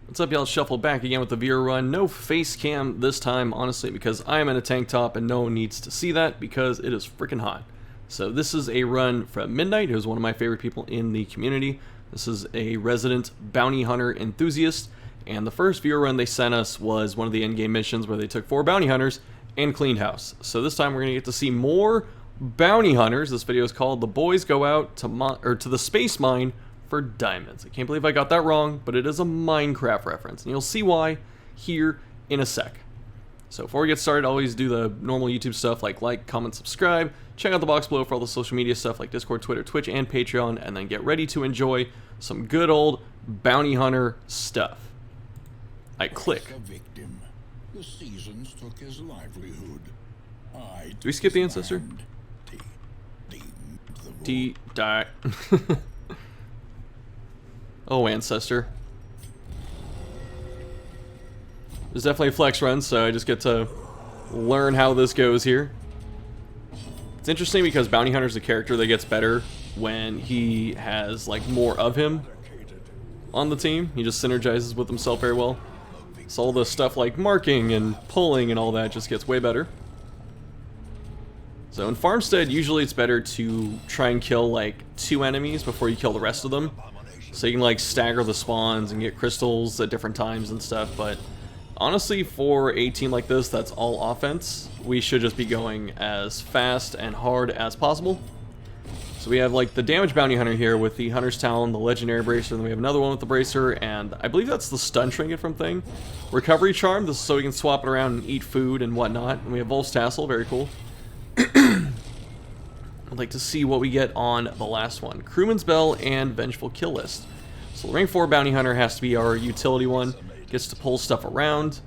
What's up, y'all? Shuffle back again with the viewer run. No face cam this time, honestly, because I am in a tank top and no one needs to see that because it is freaking hot. So this is a run from Midnight, who's one of my favorite people in the community. This is a resident bounty hunter enthusiast, and the first viewer run they sent us was one of the endgame missions where they took 4 bounty hunters and cleaned house. So this time we're going to get to see more bounty hunters. This video is called The Boys Go Out to the Space Mine for Diamonds. I can't believe I got that wrong, but it is a Minecraft reference, and you'll see why here in a sec. So before we get started, I always do the normal YouTube stuff like, comment, subscribe. Check out the box below for all the social media stuff like Discord, Twitter, Twitch, and Patreon, and then get ready to enjoy some good old bounty hunter stuff. I click. The seasons took his livelihood. Do we skip the ancestor? Die. Oh, ancestor. There's definitely a flex run, so I just get to learn how this goes here. It's interesting because Bounty Hunter's a character that gets better when he has like more of him on the team. He just synergizes with himself very well. So all the stuff like marking and pulling and all that just gets way better. So in Farmstead, usually it's better to try and kill like 2 enemies before you kill the rest of them. So you can like stagger the spawns and get crystals at different times and stuff, but honestly for a team like this that's all offense, we should just be going as fast and hard as possible. So we have like the damage bounty hunter here with the Hunter's Talon, the legendary bracer, and then we have another one with the bracer, and I believe that's the stun trinket from thing. Recovery charm, this is so we can swap it around and eat food and whatnot. And we have Wolf's Tassel, very cool. I'd like to see what we get on the last one. Crewman's Bell and Vengeful Kill List. So the rank 4 bounty hunter has to be our utility one. Gets to pull stuff around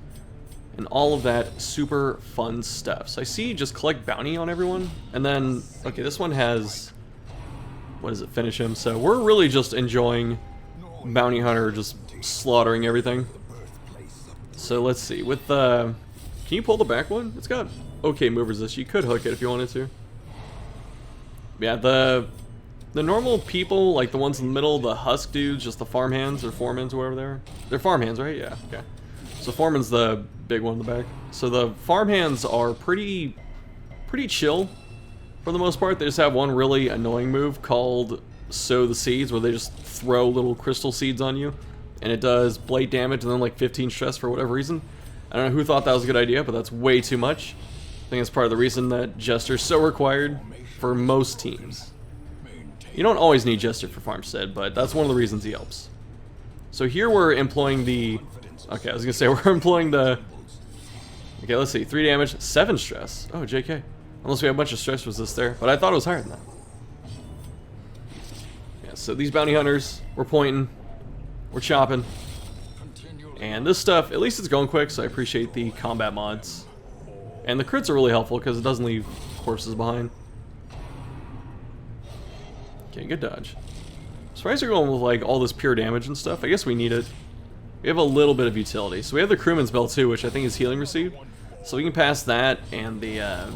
and all of that super fun stuff. So I see just collect bounty on everyone, and then okay, this one has, what does it, finish him? So we're really just enjoying bounty hunter just slaughtering everything. So let's see, with the, can you pull the back one? It's got okay move resist. You could hook it if you wanted to. Yeah, the normal people, like the ones in the middle, the husk dudes, just the farmhands or foremans or whatever they are. They're farmhands, right? Yeah, okay. So foreman's the big one in the back. So the farmhands are pretty chill for the most part. They just have one really annoying move called Sow the Seeds, where they just throw little crystal seeds on you, and it does blade damage and then like 15 stress for whatever reason. I don't know who thought that was a good idea, but that's way too much. I think it's part of the reason that Jester's so required for most teams. You don't always need Jester for Farmstead, but that's one of the reasons he helps. So here we're employing the, okay, I was gonna say we're employing the, okay, let's see, 3 damage, 7 stress. Oh, JK. Unless we have a bunch of stress resist there, but I thought it was higher than that. Yeah, so these bounty hunters, we're pointing, we're chopping. And this stuff, at least it's going quick, so I appreciate the combat mods. And the crits are really helpful because it doesn't leave corpses behind. Okay, good dodge. Surprised they're going with like all this pure damage and stuff. I guess we need it. We have a little bit of utility. So we have the Crewman's Bell too, which I think is healing received. So we can pass that and the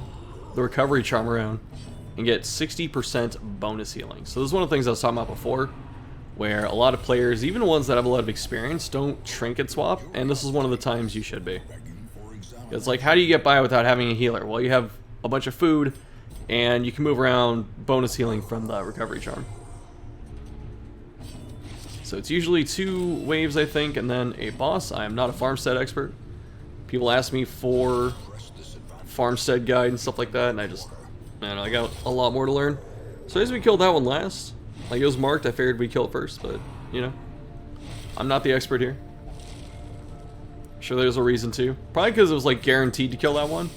recovery charm around and get 60% bonus healing. So this is one of the things I was talking about before, where a lot of players, even ones that have a lot of experience, don't trinket swap, and this is one of the times you should be. It's like, how do you get by without having a healer? Well, you have a bunch of food, and you can move around bonus healing from the recovery charm. So it's usually 2 waves, I think, and then a boss. I am not a farmstead expert. People ask me for farmstead guide and stuff like that, and I just, man, I got a lot more to learn. So as we killed that one last, like it was marked, I figured we'd kill it first, but, you know, I'm not the expert here. I'm sure there's a reason to. Probably because it was like guaranteed to kill that one.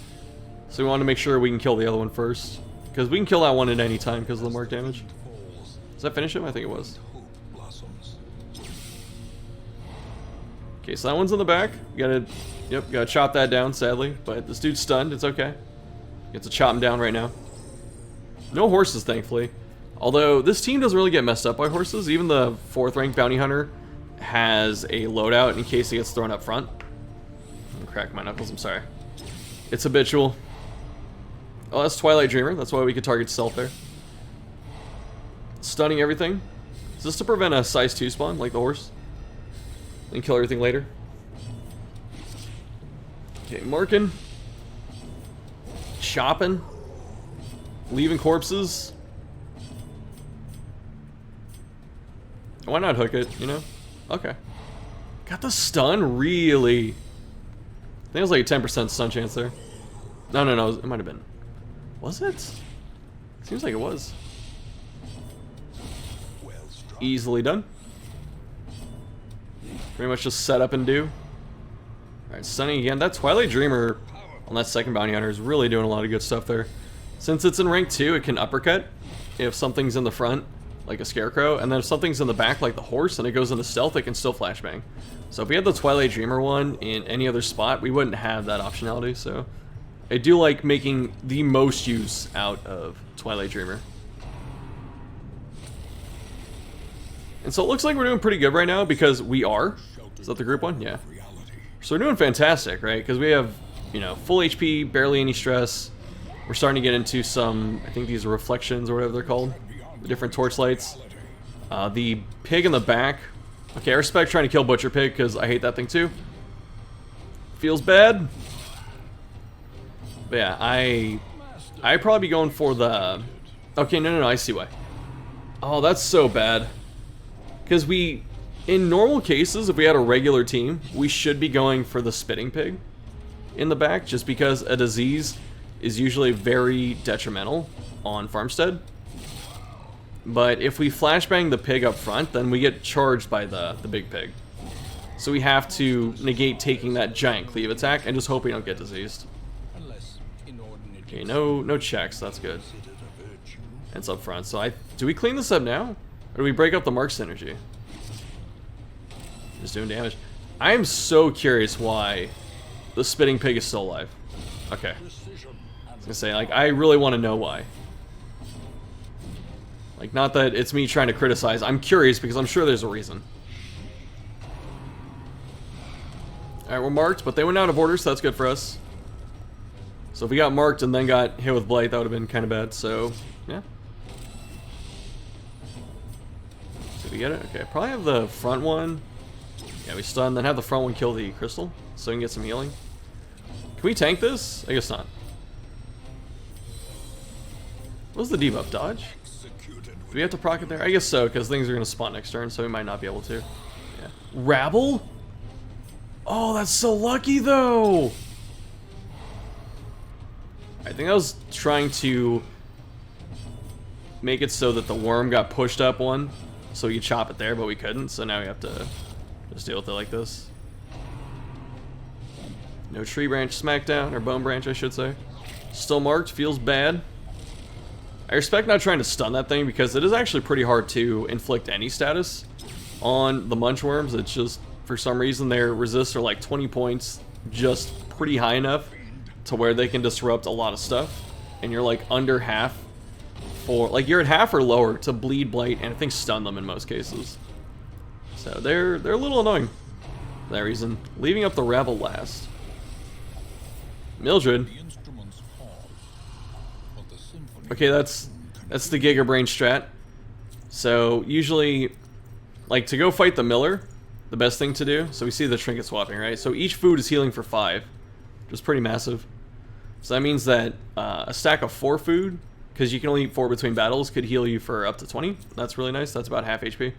So we wanted to make sure we can kill the other one first. Because we can kill that one at any time because of the mark damage. Does that finish him? I think it was. Okay, so that one's in the back. You gotta chop that down, sadly. But this dude's stunned. It's okay. Get to chop him down right now. No horses, thankfully. Although, this team doesn't really get messed up by horses. Even the 4th rank bounty hunter has a loadout in case he gets thrown up front. I'm gonna crack my knuckles, I'm sorry. It's habitual. Oh, that's Twilight Dreamer. That's why we could target stealth there. Stunning everything. Is this to prevent a size 2 spawn, like the horse? and kill everything later. Okay, marking. Chopping. Leaving corpses. Why not hook it, you know? Okay. Got the stun? Really? I think it was like a 10% stun chance there. No, it might have been. Was it? Seems like it was. Easily done. Pretty much just set up and do. Alright, stunning again. That Twilight Dreamer on that second bounty hunter is really doing a lot of good stuff there. Since it's in rank 2, it can uppercut if something's in the front, like a scarecrow, and then if something's in the back, like the horse, and it goes into stealth, it can still flashbang. So if we had the Twilight Dreamer one in any other spot, we wouldn't have that optionality, so I do like making the most use out of Twilight Dreamer. And so it looks like we're doing pretty good right now because we are. Is that the group one? Yeah. So we're doing fantastic, right? Because we have, you know, full HP, barely any stress. We're starting to get into some, I think these are reflections or whatever they're called. The different torchlights. The pig in the back. Okay, I respect trying to kill Butcher Pig because I hate that thing too. Feels bad. But yeah, I'd probably be going for the... Okay, no, I see why. Oh, that's so bad. Because we, in normal cases, if we had a regular team, we should be going for the spitting pig in the back, just because a disease is usually very detrimental on Farmstead. But if we flashbang the pig up front, then we get charged by the big pig. So we have to negate taking that giant cleave attack and just hope we don't get diseased. Okay, no checks, that's good. And it's up front, so do we clean this up now? Or do we break up the mark synergy? Just doing damage. I am so curious why the spitting pig is still alive. Okay. I was gonna say, like, I really want to know why. Like, not that it's me trying to criticize. I'm curious because I'm sure there's a reason. Alright, we're marked, but they went out of order, so that's good for us. So if we got marked and then got hit with blight, that would have been kind of bad, so, yeah. Did we get it? Okay, probably have the front one. Yeah, we stun, then have the front one kill the crystal, so we can get some healing. Can we tank this? I guess not. What was the debuff? Dodge? Do we have to proc it there? I guess so, because things are going to spawn next turn, so we might not be able to. Yeah. Rabble? Oh, that's so lucky, though! I think I was trying to make it so that the worm got pushed up one, so we could chop it there, but we couldn't, so now we have to just deal with it like this. No tree branch smackdown, or bone branch, I should say. Still marked, feels bad. I respect not trying to stun that thing because it is actually pretty hard to inflict any status on the munchworms. It's just, for some reason, their resists are like 20 points, just pretty high enough to where they can disrupt a lot of stuff. And you're like under half for, like you're at half or lower to bleed, blight, and I think stun them in most cases. So they're a little annoying for that reason. Leaving up the Rabble last. Mildred. Okay, that's the Giga Brain strat. So usually, like to go fight the Miller, the best thing to do. So we see the trinket swapping, right? So each food is healing for 5, which is pretty massive. So that means that a stack of 4 food, because you can only eat 4 between battles, could heal you for up to 20. That's really nice. That's about half HP.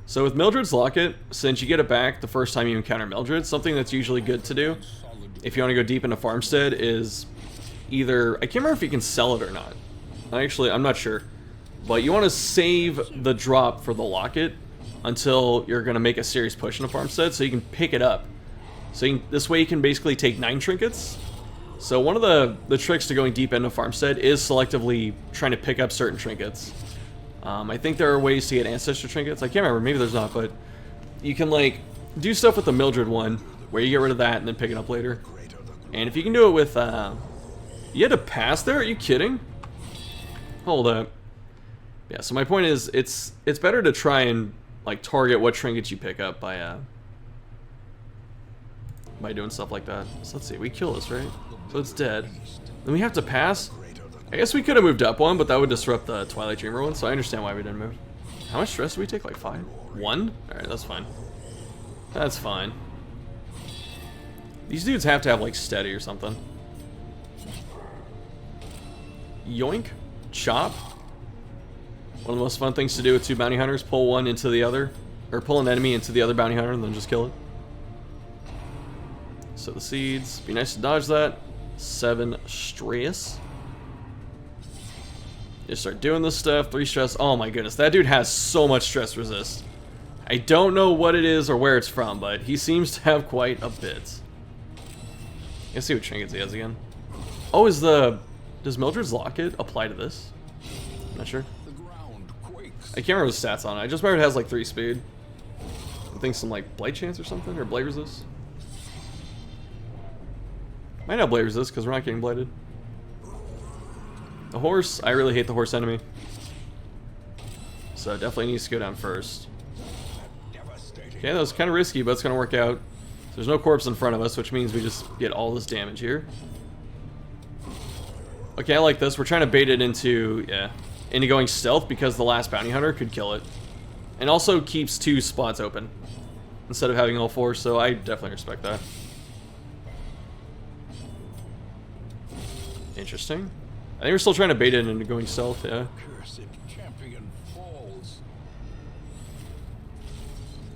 So with Mildred's Locket, since you get it back the first time you encounter Mildred, something that's usually good to do if you want to go deep into Farmstead is either, I can't remember if you can sell it or not. Actually, I'm not sure. But you want to save the drop for the locket until you're going to make a serious push into Farmstead so you can pick it up. So this way you can basically take 9 trinkets. So one of the tricks to going deep into Farmstead is selectively trying to pick up certain trinkets. I think there are ways to get Ancestor trinkets. I can't remember. Maybe there's not. But you can like do stuff with the Mildred one where you get rid of that and then pick it up later. And if you can do it with... you had to pass there? Are you kidding? Hold up. Yeah, so my point is, it's better to try and like target what trinkets you pick up by doing stuff like that. So let's see, we kill this, right? So it's dead. Then we have to pass. I guess we could have moved up one, but that would disrupt the Twilight Dreamer one, so I understand why we didn't move. How much stress did we take? Like 5? 1? Alright, that's fine. That's fine. These dudes have to have, like, steady or something. Yoink. Chop. One of the most fun things to do with two bounty hunters. Pull one into the other. Or pull an enemy into the other bounty hunter and then just kill it. So the seeds. Be nice to dodge that. 7 stress. Just start doing this stuff. 3 stress. Oh my goodness. That dude has so much stress resist. I don't know what it is or where it's from, but he seems to have quite a bit. Let's see what trinkets he has again. Oh, does Mildred's Locket apply to this? I'm not sure. I can't remember the stats on it. I just remember it has like 3 speed. I think some like blade chance or something, or blade resist. Might not blade resist because we're not getting bladed. The horse, I really hate the horse enemy. So it definitely needs to go down first. Okay, that was kind of risky, but it's going to work out. So there's no corpse in front of us, which means we just get all this damage here. Okay, I like this. We're trying to bait it into going stealth because the last bounty hunter could kill it. And also keeps 2 spots open instead of having all 4, so I definitely respect that. Interesting. I think we're still trying to bait it into going stealth, yeah. Cursed champion falls.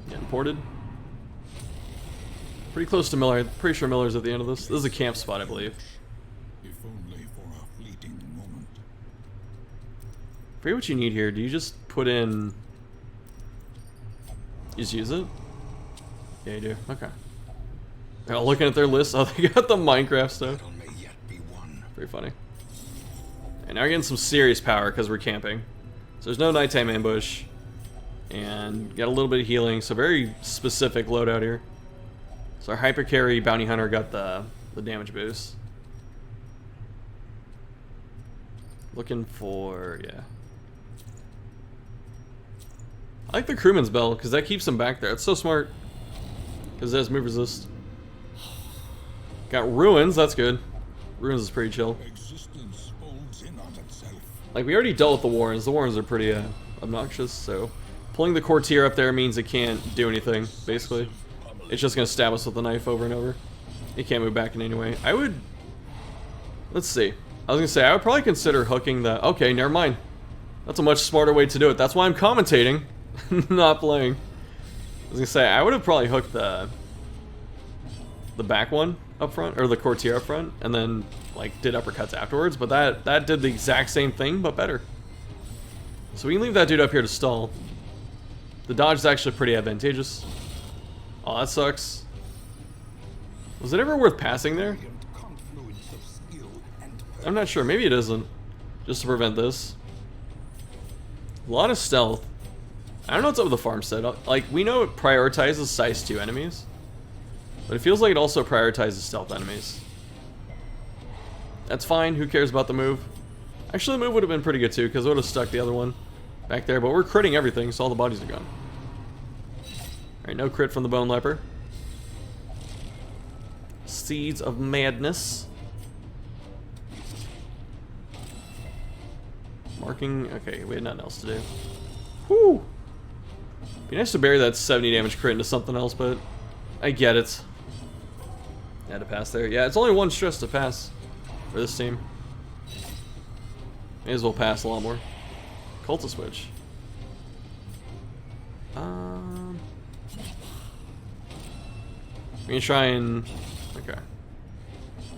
Getting ported. Pretty close to Miller. Pretty sure Miller's at the end of this. This is a camp spot, I believe. If only for a fleeting moment. Forget what you need here. Do you just put in... You just use it? Yeah, you do. Okay. Oh, looking at their list. Oh, they got the Minecraft stuff. Battle may yet be won. Pretty funny. And now we're getting some serious power because we're camping. So there's no nighttime ambush. And got a little bit of healing. So very specific loadout here. So our hyper carry bounty hunter got the damage boost. Looking for, yeah. I like the crewman's bell because that keeps them back there. It's so smart. Because it has move resist. Got ruins, that's good. Ruins is pretty chill. Existence folds in on itself. Like, we already dealt with the Warrens. The Warrens are pretty obnoxious, so... Pulling the courtier up there means it can't do anything, basically. It's just going to stab us with the knife over and over. It can't move back in any way. I would... Let's see. I was going to say, I would probably consider hooking the... Okay, never mind. That's a much smarter way to do it. That's why I'm commentating, not playing. I was going to say, I would have probably hooked the back one up front, or the courtier up front, and then, like, did uppercuts afterwards, but that did the exact same thing, but better. So we can leave that dude up here to stall. The dodge is actually pretty advantageous. Oh, that sucks. Was it ever worth passing there? I'm not sure. Maybe it isn't. Just to prevent this. A lot of stealth. I don't know what's up with the farmstead. Like, we know it prioritizes size 2 enemies. But it feels like it also prioritizes stealth enemies. That's fine. Who cares about the move? Actually, the move would have been pretty good too, because it would have stuck the other one back there. But we're critting everything, so all the bodies are gone. Alright, no crit from the Bone Leper. Seeds of Madness. Marking. Okay, we had nothing else to do. Whew! Be nice to bury that 70 damage crit into something else, but I get it. Had to pass there. Yeah, it's only 1 stress to pass for this team. May as well pass a lot more. Cultist switch. We're gonna try and... Okay.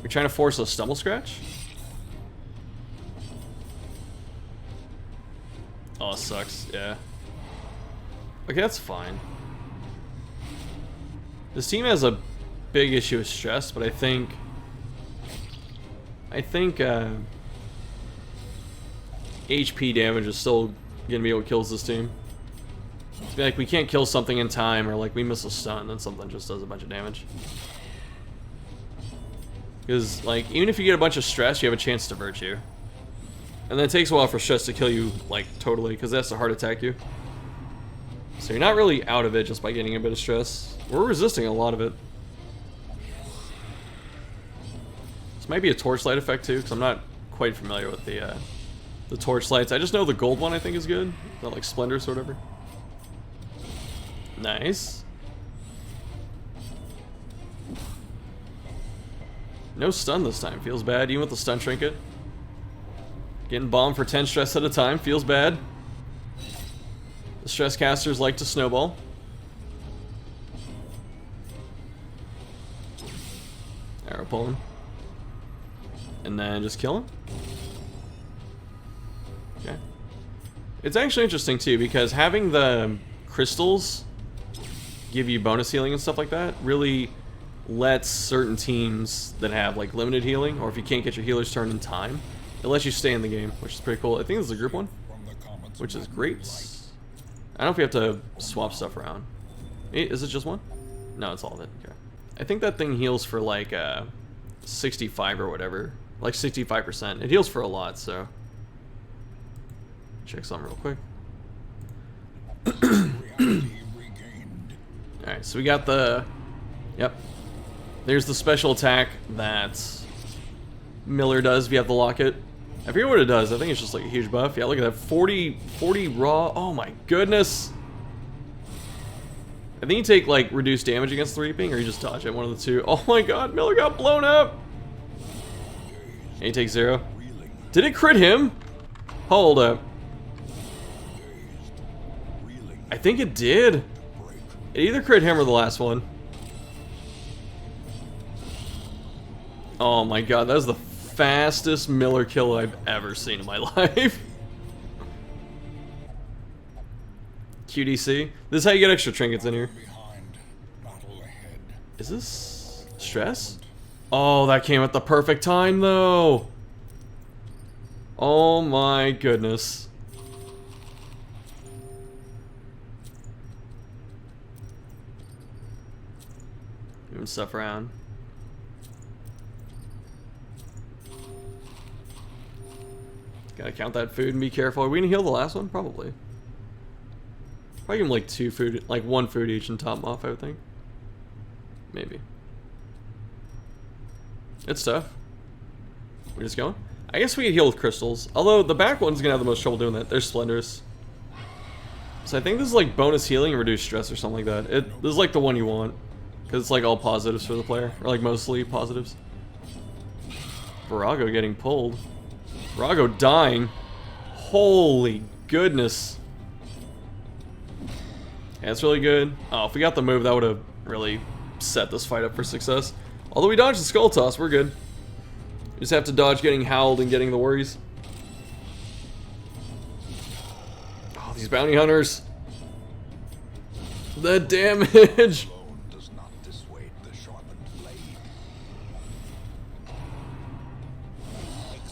We're trying to force a stumble scratch? Oh, it sucks. Yeah. Okay, that's fine. This team has a big issue with stress, but I think HP damage is still gonna be what kills this team. It's like we can't kill something in time, or like we miss a stun, then something just does a bunch of damage. Because like even if you get a bunch of stress, you have a chance to virtue, and then it takes a while for stress to kill you like totally, because that's to heart attack you. So you're not really out of it just by getting a bit of stress. We're resisting a lot of it. This might be a torchlight effect too, because I'm not quite familiar with the torchlights. I just know the gold one I think is good. That like splendors or whatever. Nice. No stun this time. Feels bad, even with the stun trinket. Getting bombed for 10 stress at a time. Feels bad. The stress casters like to snowball. Arrow pull him. And then just kill him. Okay. It's actually interesting too, because having the crystals give you bonus healing and stuff like that really lets certain teams that have like limited healing, or if you can't get your healers turned in time, it lets you stay in the game, which is pretty cool. I think this is a group one, which is great. I don't know if we have to swap stuff around. Is it just one? No, it's all of it. Okay. I think that thing heals for like 65 or whatever. Like 65%. It heals for a lot, so. Check something real quick. Alright, so we got the... Yep. There's the special attack that Miller does if you have the locket. I forget what it does. I think it's just like a huge buff. Yeah, look at that. 40 raw. Oh my goodness. I think you take like reduced damage against the reaping, or you just dodge it. One of the two. Oh my god, Miller got blown up. And he takes 0. Did it crit him? Hold up. I think it did. It either crit him or the last one. Oh my god, that was the fastest Miller kill I've ever seen in my life. QDC. This is how you get extra trinkets in here. Is this stress? Oh, that came at the perfect time though. Oh my goodness. Moving stuff around. Gotta count that food and be careful. Are we gonna heal the last one? Probably. Probably give him like 2 food, like 1 food each and top him off, I would think. Maybe. It's tough. We're just going? I guess we could heal with crystals. Although the back one's gonna have the most trouble doing that. They're splendorous. So I think this is like bonus healing and reduced stress or something like that. This is like the one you want. Because it's like all positives for the player. Or like mostly positives. Virago getting pulled. Virago dying. Holy goodness. Yeah, it's really good. Oh, if we got the move, that would have really set this fight up for success. Although we dodged the skull toss, we're good. We just have to dodge getting howled and getting the worries. Oh, these bounty hunters. The damage.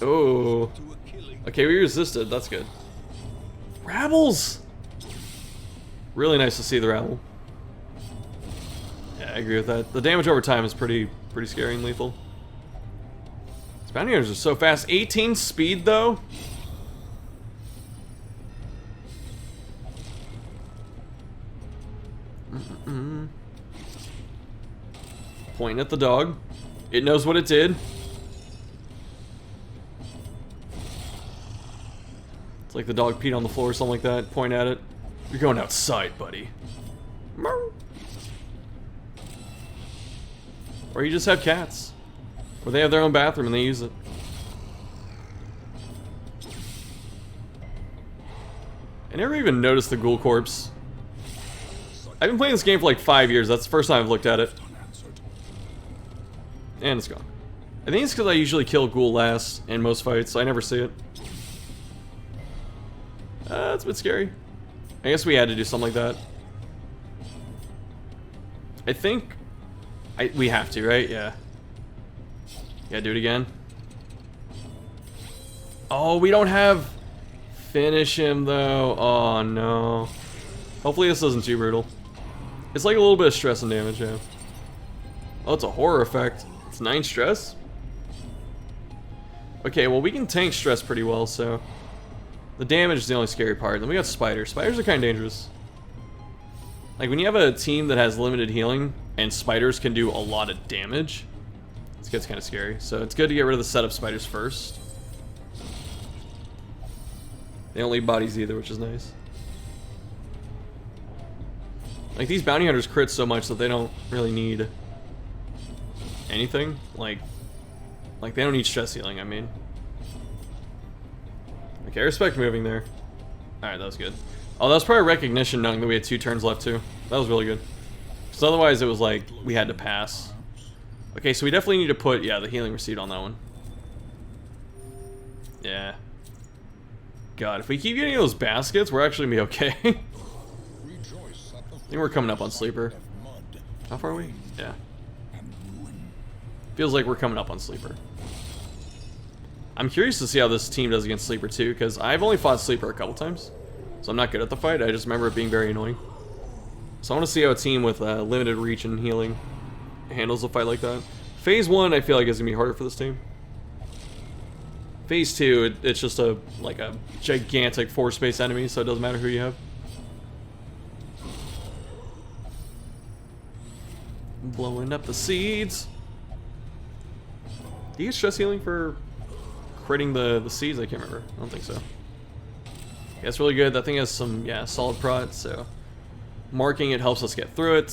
Oh. Okay, we resisted. That's good. Rabbles! Really nice to see the rabble. Yeah, I agree with that. The damage over time is pretty scary and lethal. These bounty hunters are so fast. 18 speed, though? Pointing at the dog. It knows what it did. It's like the dog peed on the floor or something like that. Point at it. You're going outside, buddy. Or you just have cats. Or they have their own bathroom and they use it. I never even noticed the ghoul corpse. I've been playing this game for like 5 years. That's the first time I've looked at it. And it's gone. I think it's because I usually kill ghoul last in most fights, so I never see it. That's a bit scary. I guess we had to do something like that. I think... we have to, right? Yeah. Yeah, do it again. Oh, we don't have... Finish him, though. Oh, no. Hopefully this isn't too brutal. It's like a little bit of stress and damage, yeah. Oh, it's a horror effect. It's 9 stress? Okay, well, we can tank stress pretty well, so... The damage is the only scary part. Then we got spiders. Spiders are kind of dangerous. Like, when you have a team that has limited healing, and spiders can do a lot of damage, it gets kind of scary. So it's good to get rid of the setup spiders first. They don't leave bodies either, which is nice. Like, these bounty hunters crit so much that they don't really need anything. Like, Like, they don't need stress healing, I mean. Okay, I respect moving there. Alright, that was good. Oh, that was probably recognition knowing that we had 2 turns left, too. That was really good. Because otherwise, it was like, we had to pass. Okay, so we definitely need to put, yeah, the healing receipt on that one. Yeah. God, if we keep getting those baskets, we're actually going to be okay. I think we're coming up on Sleeper. How far are we? Yeah. Feels like we're coming up on Sleeper. I'm curious to see how this team does against Sleeper too, because I've only fought Sleeper a couple times. So I'm not good at the fight, I just remember it being very annoying. So I want to see how a team with limited reach and healing handles a fight like that. Phase 1 I feel like is going to be harder for this team. Phase 2, it's just a gigantic force-based enemy, so it doesn't matter who you have. Blowing up the seeds. Do you get stress healing for critting the seeds? I can't remember. I don't think so. Yeah, it's really good. That thing has some, yeah, solid prot, so marking it helps us get through it.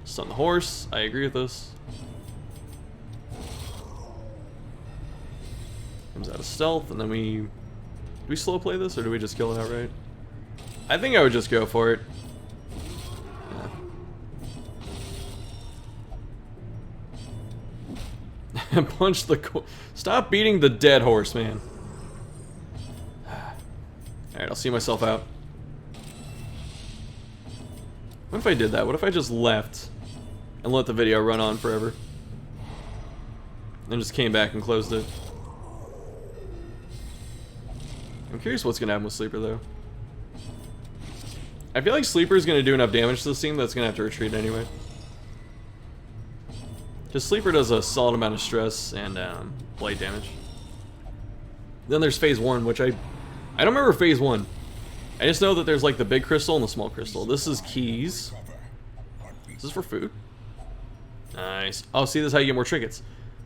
Stun the horse. I agree with this. Comes out of stealth, and then do we slow play this, or do we just kill it outright? I think I would just go for it. Yeah. Punch the... Stop beating the dead horse, man. Alright, I'll see myself out. What if I did that? What if I just left and let the video run on forever? And just came back and closed it. I'm curious what's going to happen with Sleeper, though. I feel like Sleeper is going to do enough damage to this team that's going to have to retreat anyway. Because Sleeper does a solid amount of stress and blade damage. Then there's Phase 1, which I don't remember Phase 1. I just know that there's like the big crystal and the small crystal. This is keys. Is this for food? Nice. Oh, see, this is how you get more trinkets.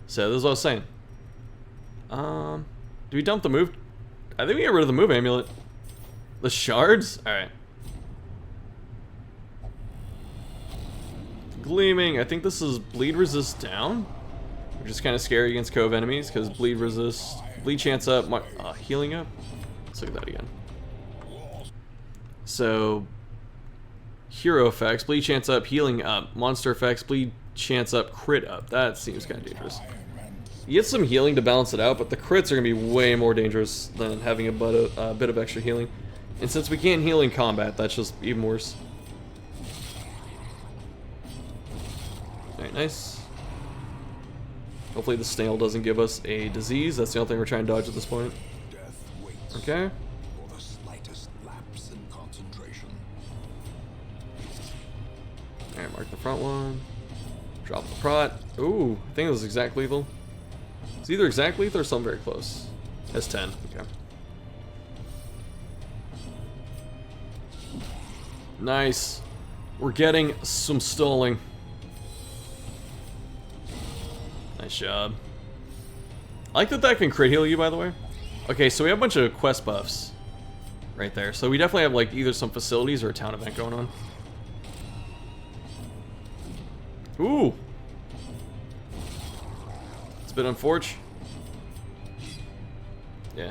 So this is what I was saying. Do we dump the move? I think we get rid of the move amulet. The shards? Alright. Gleaming. I think this is bleed resist down. Which is kind of scary against Cove enemies because bleed resist. Bleed chance up. Healing up. Let's look at that again. So, hero effects, bleed chance up, healing up. Monster effects, bleed chance up, crit up. That seems kind of dangerous. You get some healing to balance it out, but the crits are going to be way more dangerous than having a bit of extra healing. And since we can't heal in combat, that's just even worse. Alright, nice. Hopefully the snail doesn't give us a disease. That's the only thing we're trying to dodge at this point. Okay. Alright, mark the front one. Drop the prot. Ooh, I think it was exact lethal. It's either exact lethal or something very close. That's 10. Okay. Nice. We're getting some stalling. Nice job. I like that can crit heal you, by the way. Okay, so we have a bunch of quest buffs right there. So we definitely have like either some facilities or a town event going on. Ooh. It's a bit unfortunate. Yeah.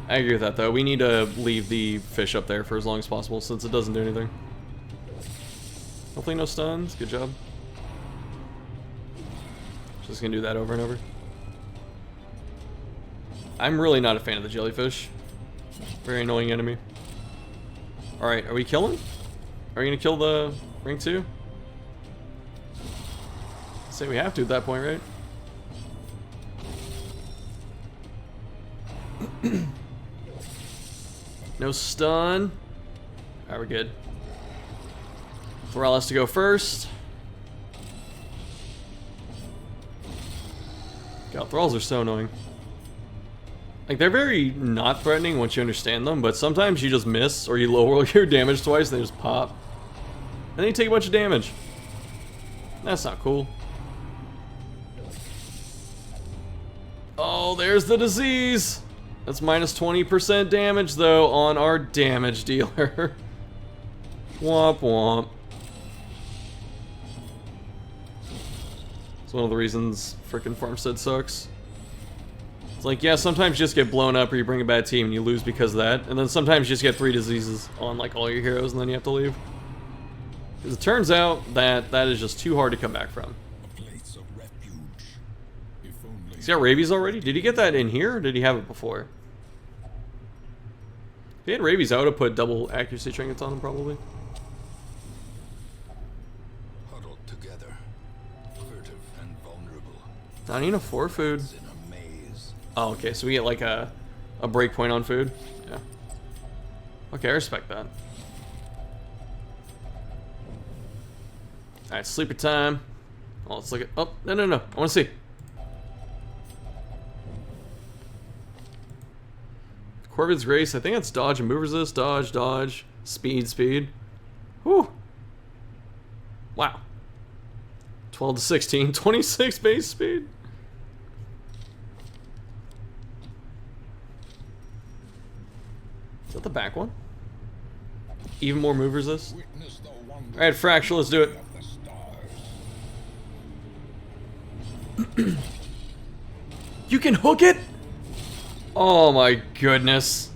I agree with that, though. We need to leave the fish up there for as long as possible, since it doesn't do anything. Hopefully no stuns. Good job. Just gonna do that over and over. I'm really not a fan of the jellyfish. Very annoying enemy. Alright, are we killing? Are we gonna kill the ring 2? Say we have to at that point, right? No stun. Alright, we're good. Thrall has to go first. God, Thralls are so annoying. Like, they're very not threatening once you understand them, but sometimes you just miss, or you lower your damage twice, and they just pop. And then you take a bunch of damage. That's not cool. Oh, there's the disease! That's minus 20% damage, though, on our damage dealer. Womp womp. It's one of the reasons frickin' Farmstead sucks. It's like, yeah, sometimes you just get blown up or you bring a bad team and you lose because of that. And then sometimes you just get 3 diseases on like all your heroes and then you have to leave. Because it turns out that that is just too hard to come back from. A place of refuge. If only He's got rabies already? Did he get that in here or did he have it before? If he had rabies, I would have put double accuracy trinkets on him probably. huddled together, furtive and vulnerable. Not enough for food. In a maze. Oh, okay, so we get like a break point on food. Yeah. Okay, I respect that. Alright, sleeper time. Oh, let's look at. Oh, no. I want to see. Corvid's Grace. I think that's dodge and move resist. Dodge. Speed. Whew. Wow. 12 to 16. 26 base speed. Is that the back one? Even more move resist? Witness the wonder Alright, Fracture, let's do it. of the stars. You can hook it? Oh my goodness.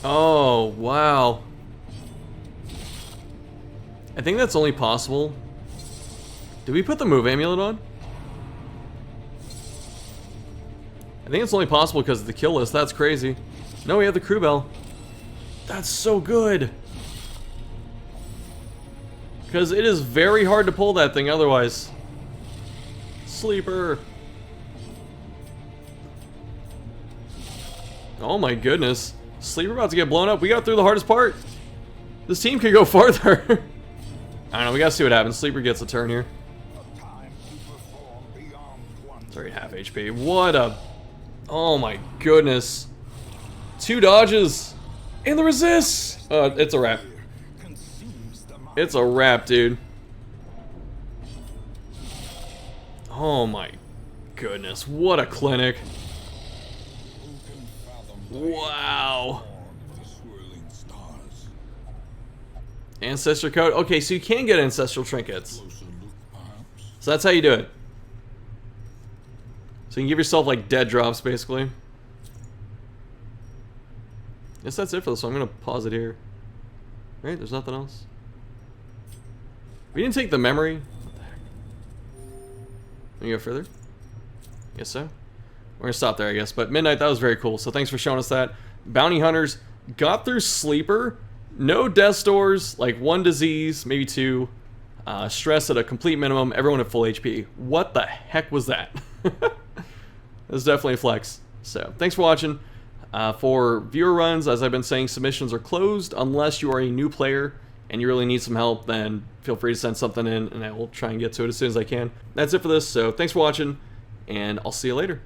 Oh, wow. I think that's only possible. Did we put the move amulet on? I think it's only possible because of the kill list. That's crazy. No, we have the crew bell. That's so good. Because it is very hard to pull that thing otherwise. Sleeper. Oh my goodness. Sleeper about to get blown up. We got through the hardest part. This team could go farther. I don't know. We gotta see what happens. Sleeper gets a turn here. A time to perform beyond one's It's already half HP. What a... Oh my goodness. 2 dodges. And the resists. It's a wrap. consumes the mind. It's a wrap, dude. Oh my goodness. What a clinic. Who can fathom the Wow. dawn of the swirling stars? Ancestor code. Okay, so you can get ancestral trinkets. Closer look, perhaps. So that's how you do it. So you can give yourself like dead drops, basically. Guess that's it for this, so I'm gonna pause it here. Right? There's nothing else. We didn't take the memory. What the heck? Can you go further? Guess so. We're gonna stop there, I guess. But Midnight, that was very cool. So thanks for showing us that. Bounty Hunters got through Sleeper. No death stores, like 1 disease, maybe 2. Stress at a complete minimum. Everyone at full HP. What the heck was that? It's definitely a flex. So thanks for watching. For viewer runs, as I've been saying, submissions are closed unless you are a new player and you really need some help. Then feel free to send something in, and I will try and get to it as soon as I can. That's it for this. So thanks for watching, and I'll see you later.